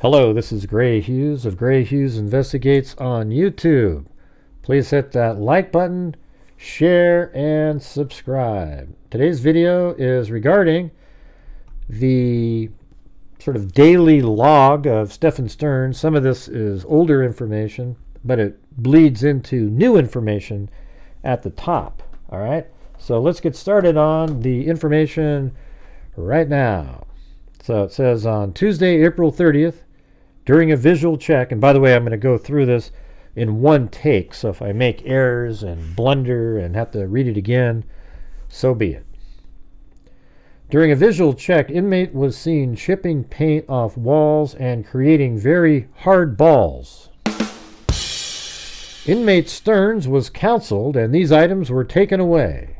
Hello, this is Gray Hughes of Gray Hughes Investigates on YouTube. Please hit that like button, share, and subscribe. Today's video is regarding the sort of daily log of Stephan Sterns. Some of this is older information, but it bleeds into new information at the top. All right, so let's get started on the information right now. So it says on Tuesday, April 30th, during a visual check, and by the way, I'm going to go through this in one take, so if I make errors and blunder and have to read it again, so be it. During a visual check, Inmate was seen chipping paint off walls and creating very hard balls. Inmate Sterns was counseled and these items were taken away.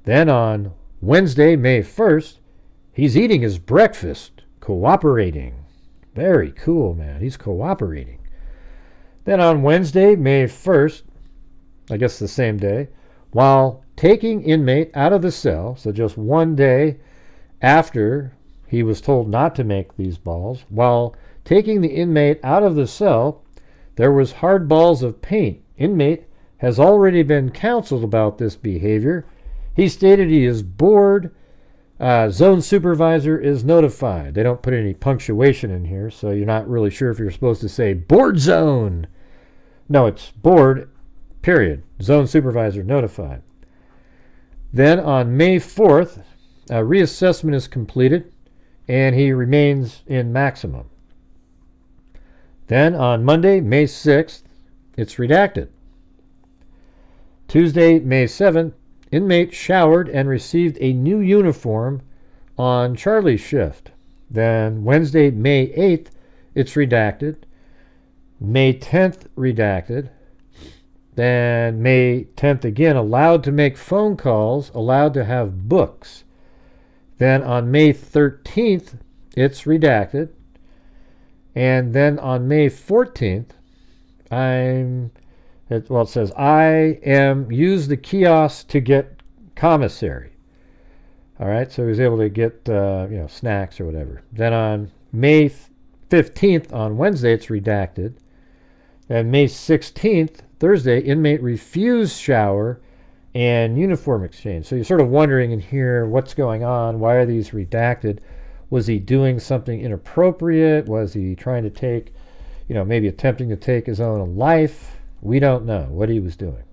Then on Wednesday, May 1st, he's eating his breakfast, cooperating. Very cool, man. He's cooperating. Then on Wednesday, May 1st, I guess the same day, while taking Inmate out of the cell, so just one day after he was told not to make these balls, while taking the inmate out of the cell, there was hard balls of paint. Inmate has already been counseled about this behavior. He stated he is bored. Zone supervisor is notified. They don't put any punctuation in here, so you're not really sure if you're supposed to say board zone. No, it's board, period. Zone supervisor notified. Then on May 4th, a reassessment is completed, and he remains in maximum. Then on Monday, May 6th, it's redacted. Tuesday, May 7th, Inmate showered and received a new uniform on Charlie's shift. Then Wednesday, May 8th, it's redacted. May 10th, redacted. Then May 10th again, allowed to make phone calls, allowed to have books. Then on May 13th, it's redacted. And then on May 14th, it says, I am use the kiosk to get commissary. All right, so he was able to get snacks or whatever. Then on May 15th, on Wednesday, it's redacted. And May 16th, Thursday, inmate refused shower and uniform exchange. So you're sort of wondering in here what's going on. Why are these redacted? Was he doing something inappropriate? Was he trying to take, maybe attempting to take his own life? We don't know what he was doing.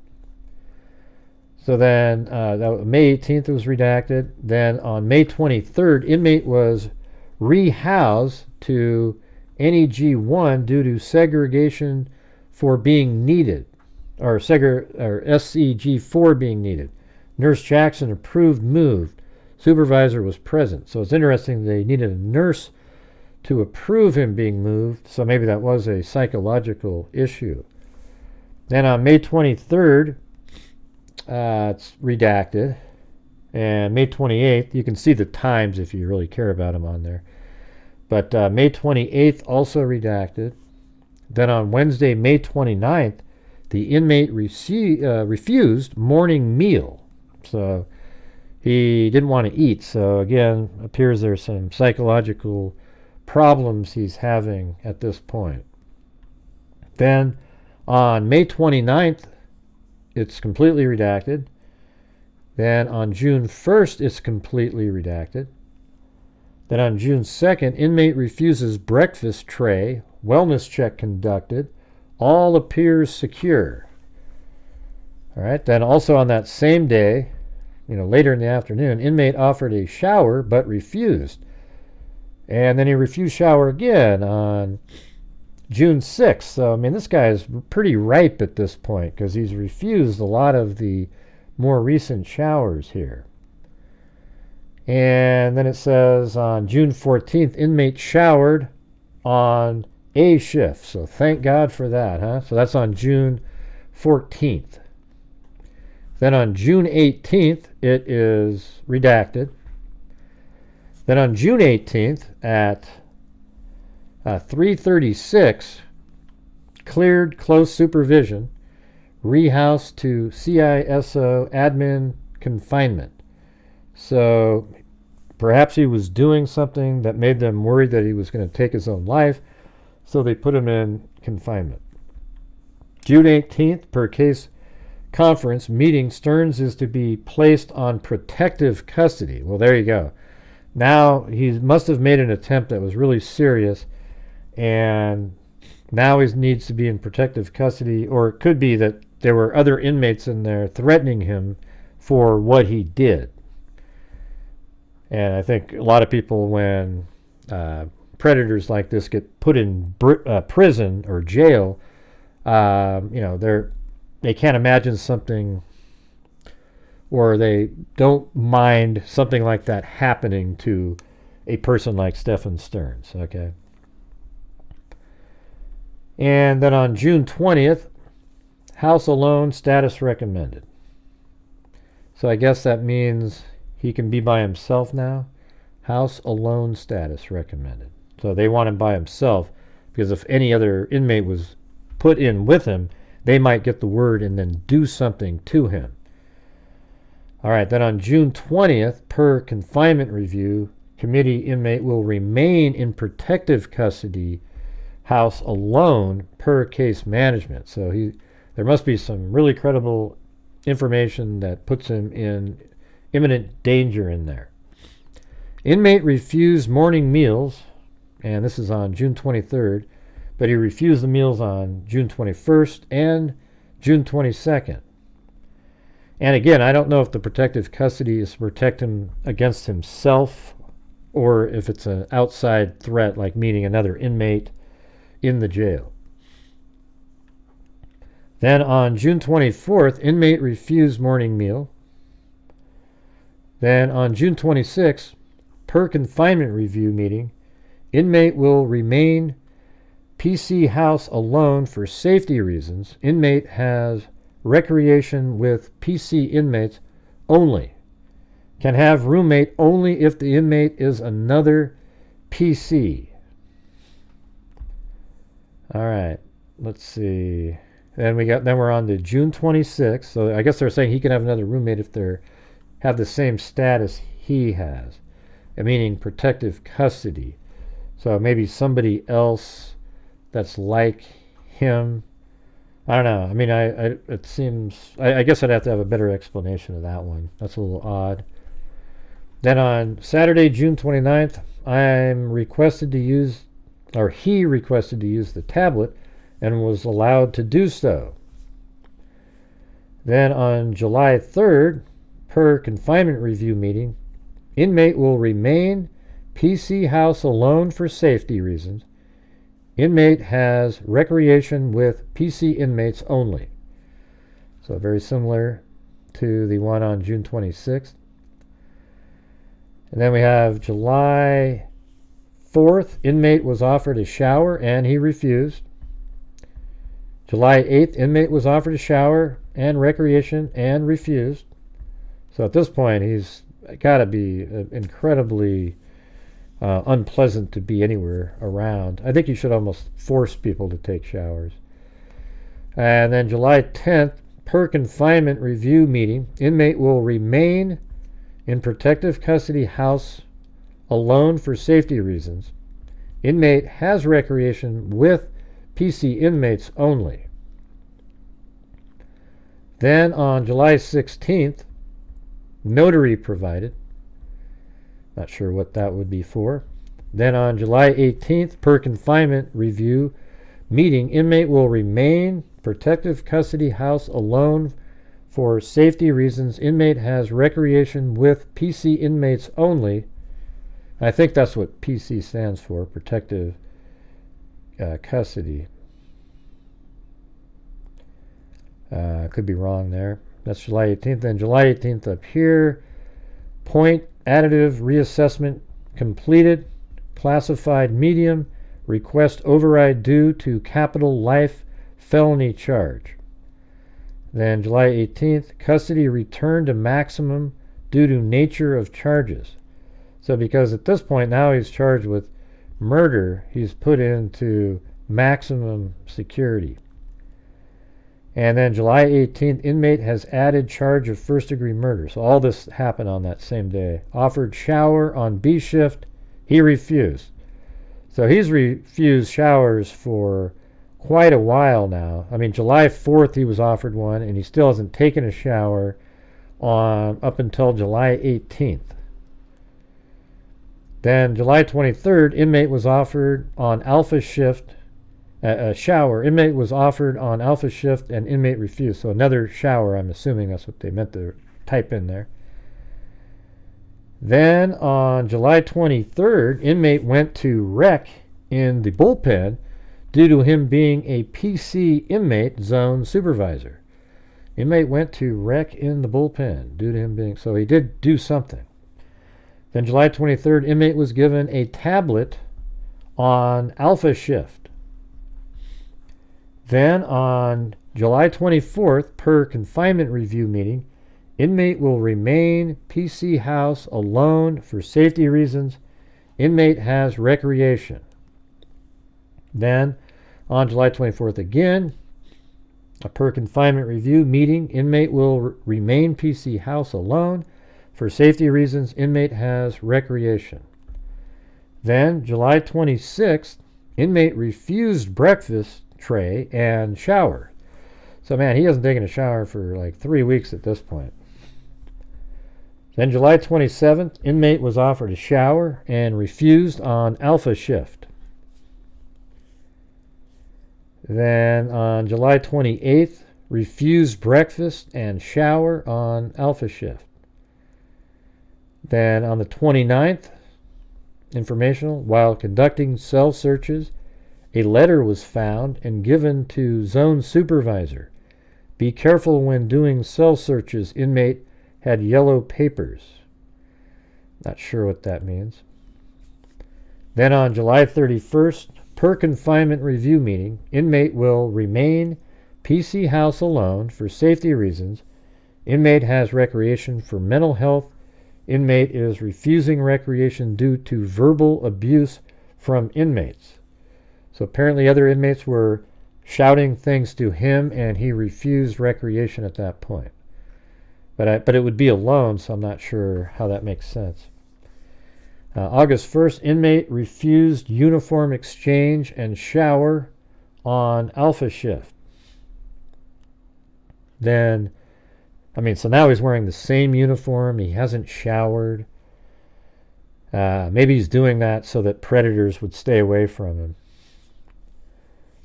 So then May 18th was redacted. Then on May 23rd, inmate was rehoused to NEG1 due to segregation for being needed, or SCG4 being needed. Nurse Jackson approved moved. Supervisor was present. So it's interesting they needed a nurse to approve him being moved. So maybe that was a psychological issue. Then on May 23rd, it's redacted. And May 28th, you can see the times if you really care about them on there. But May 28th, also redacted. Then on Wednesday, May 29th, the inmate refused morning meal. So he didn't want to eat. So again, appears there's some psychological problems he's having at this point. Then on May 29th, it's completely redacted. Then on June 1st, it's completely redacted. Then on June 2nd, inmate refuses breakfast tray, wellness check conducted, all appears secure. All right, then also on that same day, later in the afternoon, inmate offered a shower but refused. And then he refused shower again on June 6th. So, this guy is pretty ripe at this point because he's refused a lot of the more recent showers here. And then it says on June 14th, inmate showered on A shift. So thank God for that, huh? So that's on June 14th. Then on June 18th, it is redacted. Then on June 18th at 3:36, cleared close supervision, rehoused to CISO admin confinement. So Perhaps he was doing something that made them worried that he was going to take his own life, so they put him in confinement. June 18th, per case conference meeting, Sterns is to be placed on protective custody. Well, there you go. Now he must have made an attempt that was really serious, and now he needs to be in protective custody, or it could be that there were other inmates in there threatening him for what he did. And I think a lot of people, when predators like this get put in prison or jail, they can't imagine something, or they don't mind something like that happening to a person like Stephan Sterns. Okay. And then on June 20th, house alone, status recommended. So I guess that means he can be by himself now. House alone status recommended. So they want him by himself, because if any other inmate was put in with him, they might get the word and then do something to him. All right, then on June 20th, per confinement review committee, inmate will remain in protective custody, house alone, per case management. So there must be some really credible information that puts him in imminent danger in there. Inmate refused morning meals, and this is on June 23rd, but he refused the meals on June 21st and June 22nd. And again, I don't know if the protective custody is to protect him against himself, or if it's an outside threat, like meeting another inmate in the jail. Then on June 24th, inmate refused morning meal. Then on June 26th, per confinement review meeting, inmate will remain PC house alone for safety reasons. Inmate has recreation with PC inmates only. Can have roommate only if the inmate is another PC. All right, let's see. Then we're on to June 26th. So I guess they're saying he can have another roommate if they have the same status he has, meaning protective custody. So maybe somebody else that's like him. I don't know. I mean, it seems, I guess I'd have to have a better explanation of that one. That's a little odd. Then on Saturday, June 29th, he requested to use the tablet and was allowed to do so. Then on July 3rd, per confinement review meeting, inmate will remain PC house alone for safety reasons. Inmate has recreation with PC inmates only. So very similar to the one on June 26th. And then we have July 4th, inmate was offered a shower and he refused. July 8th, inmate was offered a shower and recreation and refused. So at this point, he's got to be incredibly unpleasant to be anywhere around. I think you should almost force people to take showers. And then July 10th, per confinement review meeting, inmate will remain in protective custody house alone for safety reasons. Inmate has recreation with PC inmates only. Then on July 16th, notary provided. Not sure what that would be for. Then on July 18th, per confinement review meeting, inmate will remain protective custody house alone for safety reasons. Inmate has recreation with PC inmates only. I think that's what PC stands for, protective custody. Could be wrong there. That's July 18th. Then July 18th up here, point additive reassessment completed, classified medium, request override due to capital life felony charge. Then July 18th, custody returned to maximum due to nature of charges. So because at this point now he's charged with murder, he's put into maximum security. And then July 18th, inmate has added charge of first-degree murder. So all this happened on that same day. Offered shower on B shift. He refused. So he's refused showers for quite a while now. I mean, July 4th he was offered one, and he still hasn't taken a shower up until July 18th. Then July 23rd, inmate was offered on alpha shift a shower. Inmate was offered on alpha shift, and inmate refused. So another shower, I'm assuming that's what they meant to type in there. Then on July 23rd, inmate went to Reck in the bullpen due to him being a PC inmate zone supervisor. Inmate went to Reck in the bullpen due to him being, so he did do something. Then July 23rd, inmate was given a tablet on alpha shift. Then on July 24th, per confinement review meeting, inmate will remain PC house alone for safety reasons. Inmate has recreation. Then on July 24th again, a per confinement review meeting, inmate will remain PC house alone for safety reasons. Inmate has recreation. Then July 26th, inmate refused breakfast tray and shower. So man, he hasn't taken a shower for like 3 weeks at this point. Then July 27th, inmate was offered a shower and refused on alpha shift. Then on July 28th, refused breakfast and shower on alpha shift. Then on the 29th, informational, while conducting cell searches, a letter was found and given to zone supervisor. Be careful when doing cell searches. Inmate had yellow papers. Not sure what that means. Then on July 31st, per confinement review meeting, inmate will remain PC house alone for safety reasons. Inmate has recreation for mental health. Inmate is refusing recreation due to verbal abuse from inmates. So apparently other inmates were shouting things to him, and he refused recreation at that point. But it would be alone, so I'm not sure how that makes sense. August 1st, inmate refused uniform exchange and shower on alpha shift. Then, so now he's wearing the same uniform. He hasn't showered. Maybe he's doing that so that predators would stay away from him.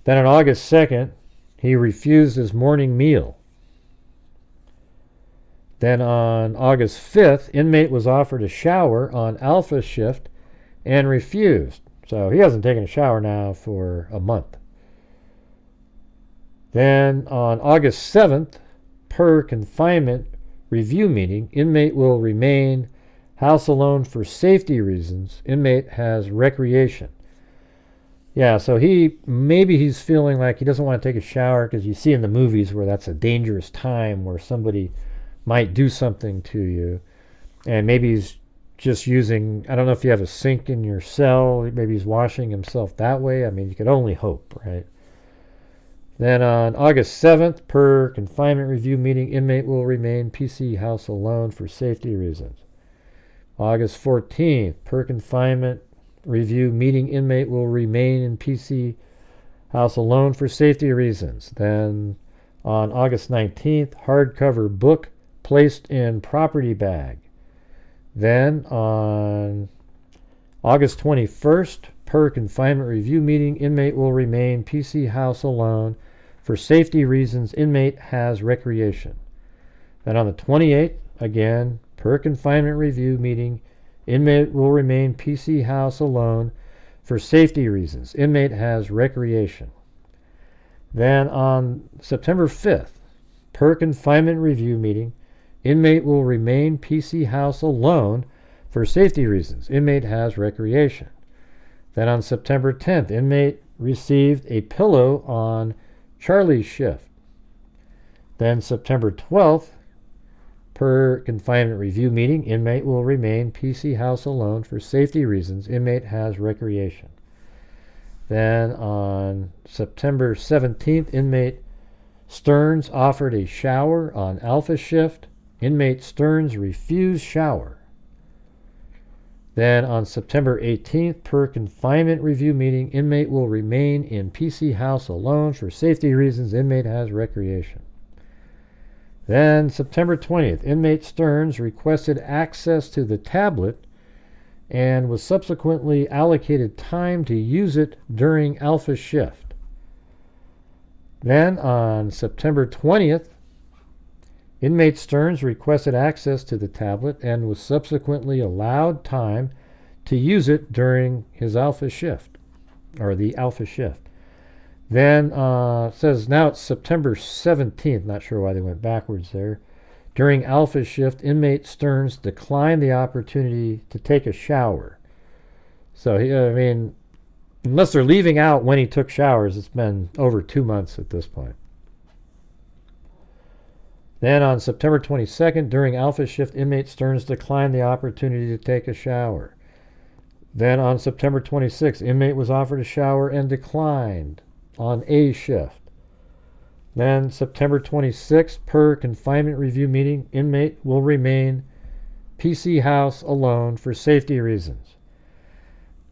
Then on August 2nd, he refused his morning meal. Then on August 5th, inmate was offered a shower on alpha shift and refused. So he hasn't taken a shower now for a month. Then on August 7th, per confinement review meeting, inmate will remain house alone for safety reasons. Inmate has recreation. Yeah, so maybe he's feeling like he doesn't want to take a shower, because you see in the movies where that's a dangerous time where somebody might do something to you. And maybe he's just using, I don't know if you have a sink in your cell, maybe he's washing himself that way. You could only hope, right? Then on August 7th, per confinement review meeting, inmate will remain PC house alone for safety reasons. August 14th, per confinement review meeting, inmate will remain in PC house alone for safety reasons. Then on August 19th, hardcover book placed in property bag. Then on August 21st, per confinement review meeting, inmate will remain PC house alone for safety reasons. Inmate has recreation. Then on the 28th, again, per confinement review meeting, inmate will remain PC house alone for safety reasons. Inmate has recreation. Then on September 5th, per confinement review meeting, inmate will remain PC house alone for safety reasons. Inmate has recreation. Then on September 10th, inmate received a pillow on Charlie's shift. Then September 12th, per confinement review meeting, inmate will remain PC house alone for safety reasons. Inmate has recreation. Then on September 17th, inmate Sterns offered a shower on Alpha Shift. Inmate Sterns refused shower. Then on September 18th, per confinement review meeting, inmate will remain in PC house alone for safety reasons. Inmate has recreation. Then September 20th, inmate Sterns requested access to the tablet and was subsequently allocated time to use it during Alpha Shift. Then on September 20th, inmate Sterns requested access to the tablet and was subsequently allowed time to use it during his Alpha Shift, or the Alpha Shift. Then says now it's September 17th, not sure why they went backwards there. During Alpha Shift, inmate Sterns declined the opportunity to take a shower. So, I mean, unless they're leaving out when he took showers, it's been over 2 months at this point. Then on September 22nd, during Alpha Shift, inmate Sterns declined the opportunity to take a shower. Then on September 26th, inmate was offered a shower and declined on A Shift. Then September 26th, per confinement review meeting, inmate will remain PC house alone for safety reasons.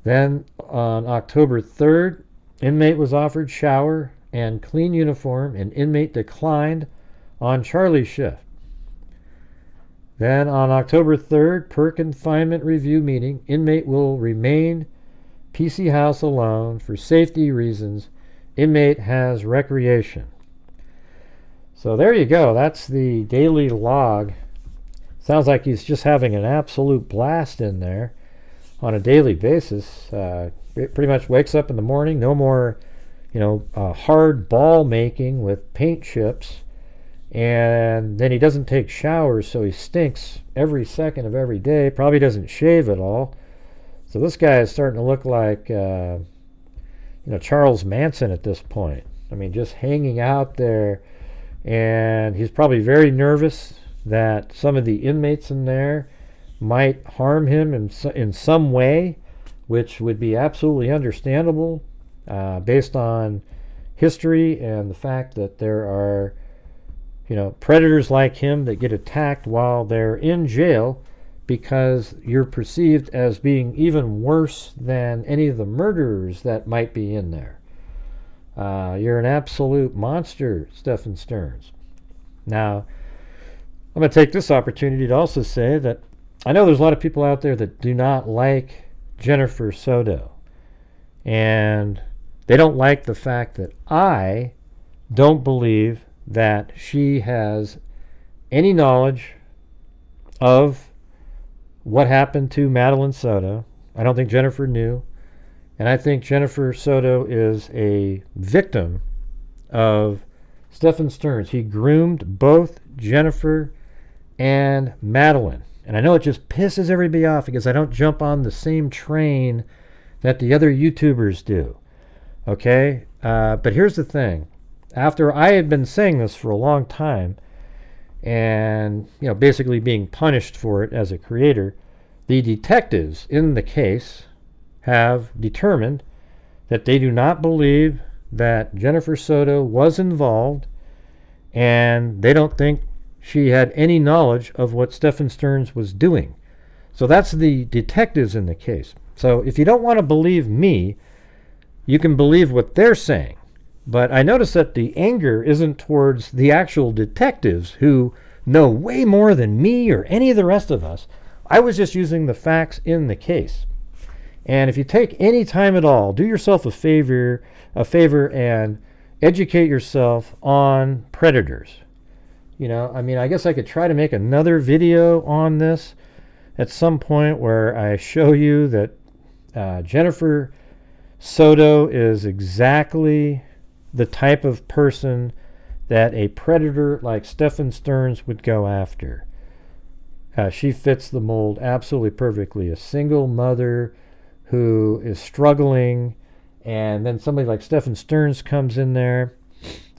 Then on October 3rd, inmate was offered shower and clean uniform, and inmate declined on Charlie Shift. Then on October 3rd, per confinement review meeting, inmate will remain PC house alone for safety reasons. Inmate has recreation. So there you go. That's the daily log. Sounds like he's just having an absolute blast in there on a daily basis. Pretty much wakes up in the morning, no more, hard ball making with paint chips. And then he doesn't take showers, so he stinks every second of every day. Probably doesn't shave at all. So this guy is starting to look like, Charles Manson at this point. I mean, just hanging out there. And he's probably very nervous that some of the inmates in there might harm him in some way, which would be absolutely understandable based on history and the fact that there are predators like him that get attacked while they're in jail because you're perceived as being even worse than any of the murderers that might be in there. You're an absolute monster, Stephan Sterns. Now, I'm going to take this opportunity to also say that I know there's a lot of people out there that do not like Jennifer Soto. And they don't like the fact that I don't believe that she has any knowledge of what happened to Madeline Soto. I don't think Jennifer knew. And I think Jennifer Soto is a victim of Stephan Sterns. He groomed both Jennifer and Madeline. And I know it just pisses everybody off because I don't jump on the same train that the other YouTubers do. Okay? But here's the thing. After I had been saying this for a long time and, basically being punished for it as a creator, the detectives in the case have determined that they do not believe that Jennifer Soto was involved, and they don't think she had any knowledge of what Stephan Sterns was doing. So that's the detectives in the case. So if you don't want to believe me, you can believe what they're saying. But I notice that the anger isn't towards the actual detectives who know way more than me or any of the rest of us. I was just using the facts in the case. And if you take any time at all, do yourself a favor and educate yourself on predators. I guess I could try to make another video on this at some point where I show you that Jennifer Soto is exactly the type of person that a predator like Stephan Sterns would go after. She fits the mold absolutely perfectly. A single mother who is struggling, and then somebody like Stephan Sterns comes in there,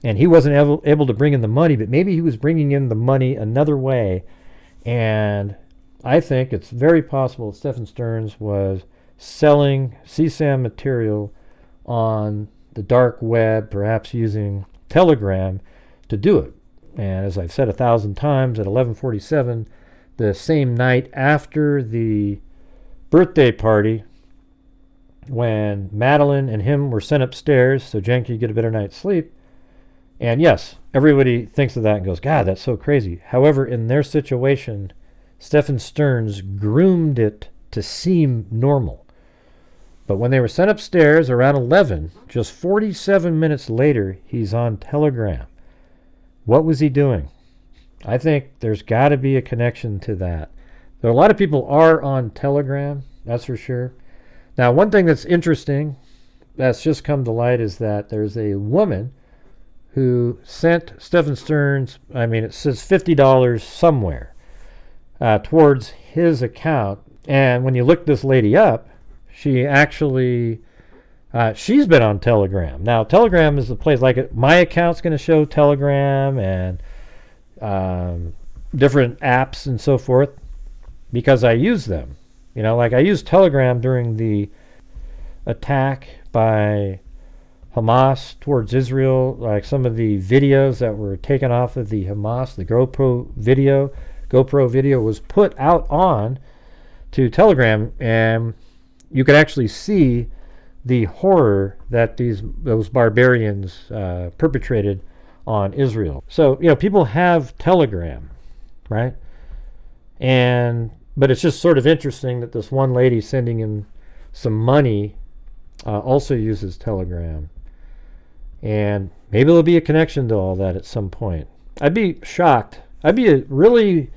and he wasn't able to bring in the money, but maybe he was bringing in the money another way. And I think it's very possible that Stephan Sterns was selling CSAM material on the dark web, perhaps using Telegram, to do it. And as I've said 1,000 times, at 11:47, the same night after the birthday party, when Madeline and him were sent upstairs so Jen could get a better night's sleep. And yes, everybody thinks of that and goes, God, that's so crazy. However, in their situation, Stephan Sterns groomed it to seem normal. But when they were sent upstairs around 11, just 47 minutes later, he's on Telegram. What was he doing? I think there's got to be a connection to that. There are a lot of people are on Telegram, that's for sure. Now, one thing that's interesting that's just come to light is that there's a woman who sent Stephan Sterns, it says $50 somewhere, towards his account. And when you look this lady up, she actually, she's been on Telegram. Now, Telegram is the place, like my account's going to show Telegram and different apps and so forth because I use them. Like I used Telegram during the attack by Hamas towards Israel, like some of the videos that were taken off of the Hamas, the GoPro video was put out on to Telegram, and you could actually see the horror that those barbarians perpetrated on Israel. So, people have Telegram, right? But it's just sort of interesting that this one lady sending him some money also uses Telegram. And maybe there'll be a connection to all that at some point. I'd be shocked. I'd be really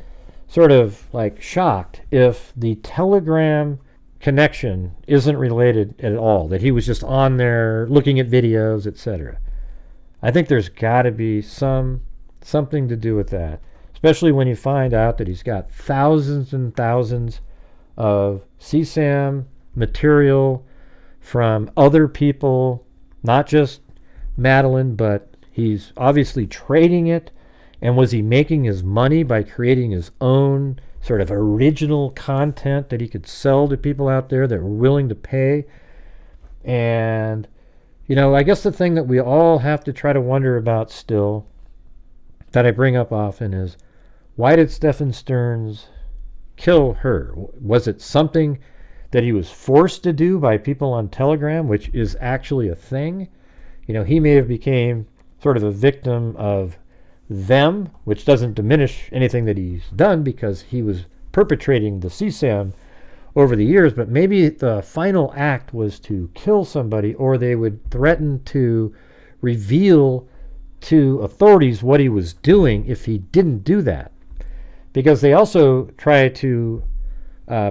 sort of like shocked if the Telegram connection isn't related at all, that he was just on there looking at videos, etc. I think there's got to be something to do with that, especially when you find out that he's got thousands and thousands of CSAM material from other people, not just Madeline, but he's obviously trading it. And was he making his money by creating his own sort of original content that he could sell to people out there that were willing to pay? And, I guess the thing that we all have to try to wonder about still, that I bring up often, is why did Stephan Sterns kill her? Was it something that he was forced to do by people on Telegram, which is actually a thing? He may have became sort of a victim of them, which doesn't diminish anything that he's done because he was perpetrating the CSAM over the years, but maybe the final act was to kill somebody, or they would threaten to reveal to authorities what he was doing if he didn't do that. Because they also try to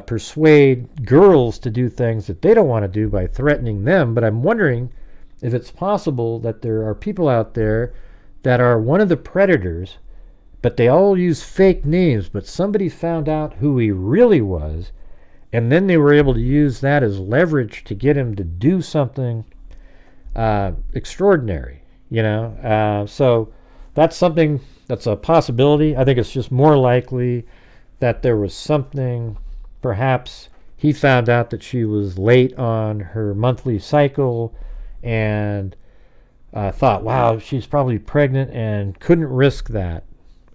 persuade girls to do things that they don't want to do by threatening them. But I'm wondering if it's possible that there are people out there that are one of the predators, but they all use fake names, but somebody found out who he really was, and then they were able to use that as leverage to get him to do something extraordinary, So that's something that's a possibility. I think it's just more likely that there was something, perhaps he found out that she was late on her monthly cycle and thought, wow, she's probably pregnant, and couldn't risk that.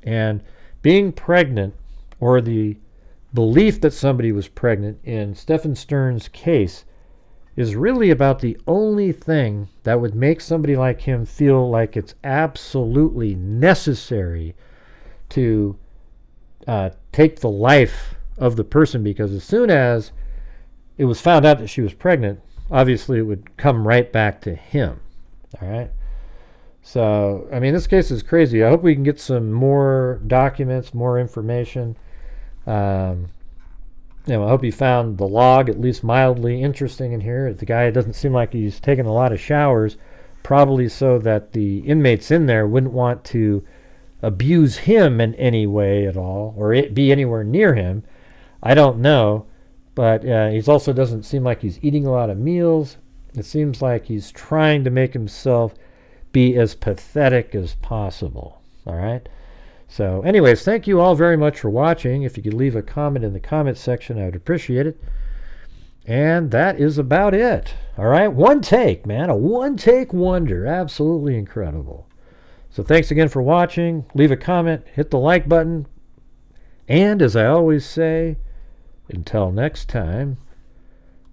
And being pregnant, or the belief that somebody was pregnant in Stephan Sterns' case, is really about the only thing that would make somebody like him feel like it's absolutely necessary to take the life of the person, because as soon as it was found out that she was pregnant, obviously it would come right back to him. All right. So, this case is crazy. I hope we can get some more documents, more information. I hope you found the log at least mildly interesting in here. The guy doesn't seem like he's taking a lot of showers, probably so that the inmates in there wouldn't want to abuse him in any way at all, or be anywhere near him. I don't know. But he also doesn't seem like he's eating a lot of meals. It seems like he's trying to make himself be as pathetic as possible. All right? So anyways, thank you all very much for watching. If you could leave a comment in the comment section, I would appreciate it. And that is about it. All right? One take, man. A one-take wonder. Absolutely incredible. So thanks again for watching. Leave a comment, hit the like button, and as I always say, until next time,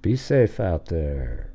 be safe out there.